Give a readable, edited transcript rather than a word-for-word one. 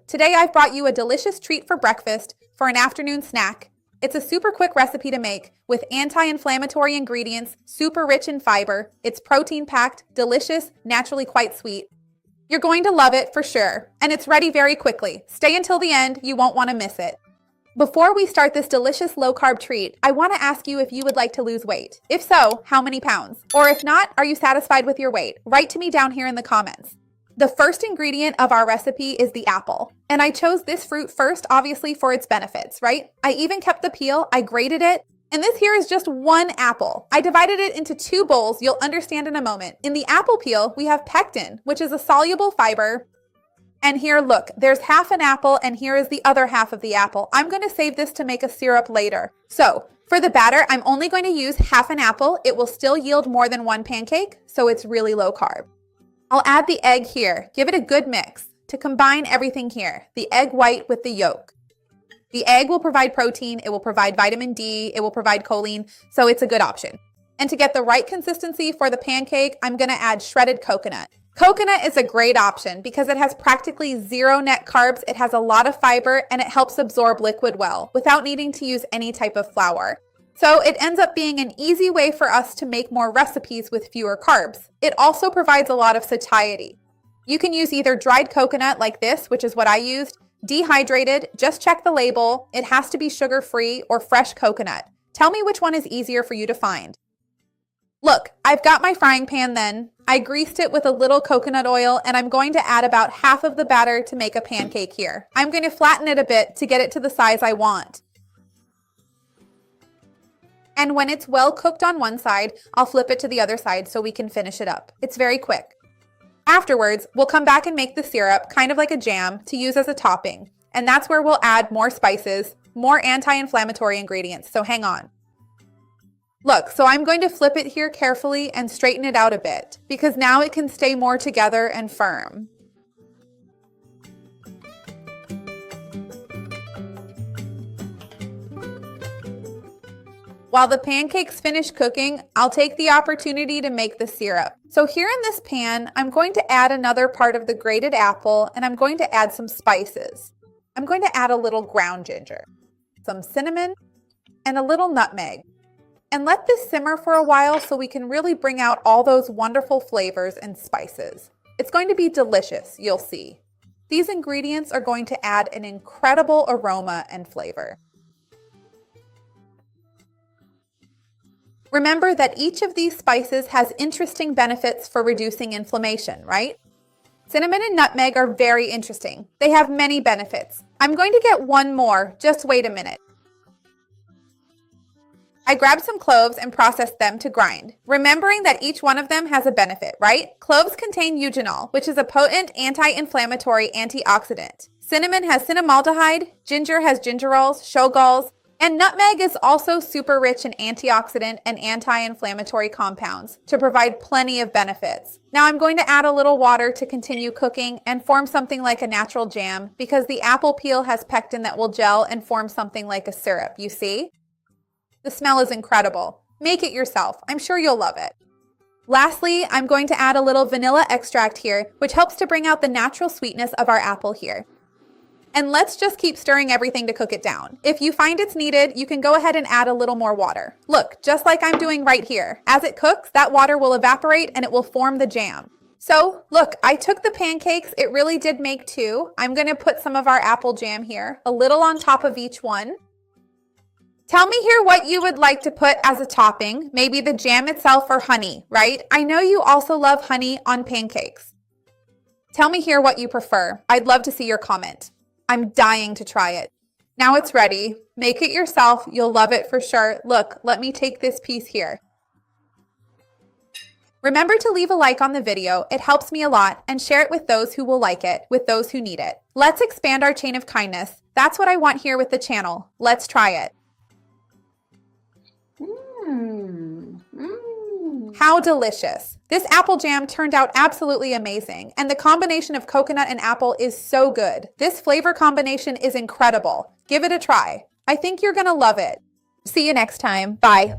Today I've brought you a delicious treat for breakfast for an afternoon snack. It's a super quick recipe to make with anti-inflammatory ingredients, super rich in fiber. It's protein-packed, delicious, naturally quite sweet. You're going to love it for sure, and it's ready very quickly. Stay until the end, you won't want to miss it. Before we start this delicious low-carb treat, I want to ask you if you would like to lose weight. If so, how many pounds? Or if not, are you satisfied with your weight? Write to me down here in the comments. The first ingredient of our recipe is the apple. And I chose this fruit first, obviously, for its benefits, right? I even kept the peel, I grated it, and this here is just one apple. I divided it into 2 bowls, you'll understand in a moment. In the apple peel, we have pectin, which is a soluble fiber. And here, look, there's half an apple, and here is the other half of the apple. I'm going to save this to make a syrup later. So, for the batter, I'm only going to use half an apple. It will still yield more than 1 pancake, so it's really low carb. I'll add the egg here. Give it a good mix to combine everything here. The egg white with the yolk. The egg will provide protein, it will provide vitamin D, it will provide choline, so it's a good option. And to get the right consistency for the pancake, I'm going to add shredded coconut. Coconut is a great option because it has practically 0 net carbs, it has a lot of fiber, and it helps absorb liquid well without needing to use any type of flour. So it ends up being an easy way for us to make more recipes with fewer carbs. It also provides a lot of satiety. You can use either dried coconut like this, which is what I used, dehydrated, just check the label. It has to be sugar-free, or fresh coconut. Tell me which one is easier for you to find. Look, I've got my frying pan then. I greased it with a little coconut oil, and I'm going to add about half of the batter to make a pancake here. I'm going to flatten it a bit to get it to the size I want. And when it's well cooked on one side, I'll flip it to the other side so we can finish it up. It's very quick. Afterwards, we'll come back and make the syrup, kind of like a jam, to use as a topping. And that's where we'll add more spices, more anti-inflammatory ingredients, so hang on. Look, so I'm going to flip it here carefully and straighten it out a bit, because now it can stay more together and firm. While the pancakes finish cooking, I'll take the opportunity to make the syrup. So here in this pan, I'm going to add another part of the grated apple, and I'm going to add some spices. I'm going to add a little ground ginger, some cinnamon, and a little nutmeg. And let this simmer for a while so we can really bring out all those wonderful flavors and spices. It's going to be delicious, you'll see. These ingredients are going to add an incredible aroma and flavor. Remember that each of these spices has interesting benefits for reducing inflammation, right? Cinnamon and nutmeg are very interesting. They have many benefits. I'm going to get one more, just wait a minute. I grabbed some cloves and processed them to grind, remembering that each one of them has a benefit, right? Cloves contain eugenol, which is a potent anti-inflammatory antioxidant. Cinnamon has cinnamaldehyde, ginger has gingerols, shogols, and nutmeg is also super rich in antioxidant and anti-inflammatory compounds to provide plenty of benefits. Now I'm going to add a little water to continue cooking and form something like a natural jam because the apple peel has pectin that will gel and form something like a syrup, you see? The smell is incredible. Make it yourself. I'm sure you'll love it. Lastly, I'm going to add a little vanilla extract here, which helps to bring out the natural sweetness of our apple here. And let's just keep stirring everything to cook it down. If you find it's needed, you can go ahead and add a little more water. Look, just like I'm doing right here. As it cooks, that water will evaporate and it will form the jam. So, look, I took the pancakes. It really did make 2. I'm going to put some of our apple jam here, a little on top of each one. Tell me here what you would like to put as a topping, maybe the jam itself or honey, right? I know you also love honey on pancakes. Tell me here what you prefer. I'd love to see your comment. I'm dying to try it. Now it's ready. Make it yourself. You'll love it for sure. Look, let me take this piece here. Remember to leave a like on the video. It helps me a lot, and share it with those who will like it, with those who need it. Let's expand our chain of kindness. That's what I want here with the channel. Let's try it. How delicious. This apple jam turned out absolutely amazing, and the combination of coconut and apple is so good. This flavor combination is incredible. Give it a try. I think you're gonna love it. See you next time. Bye.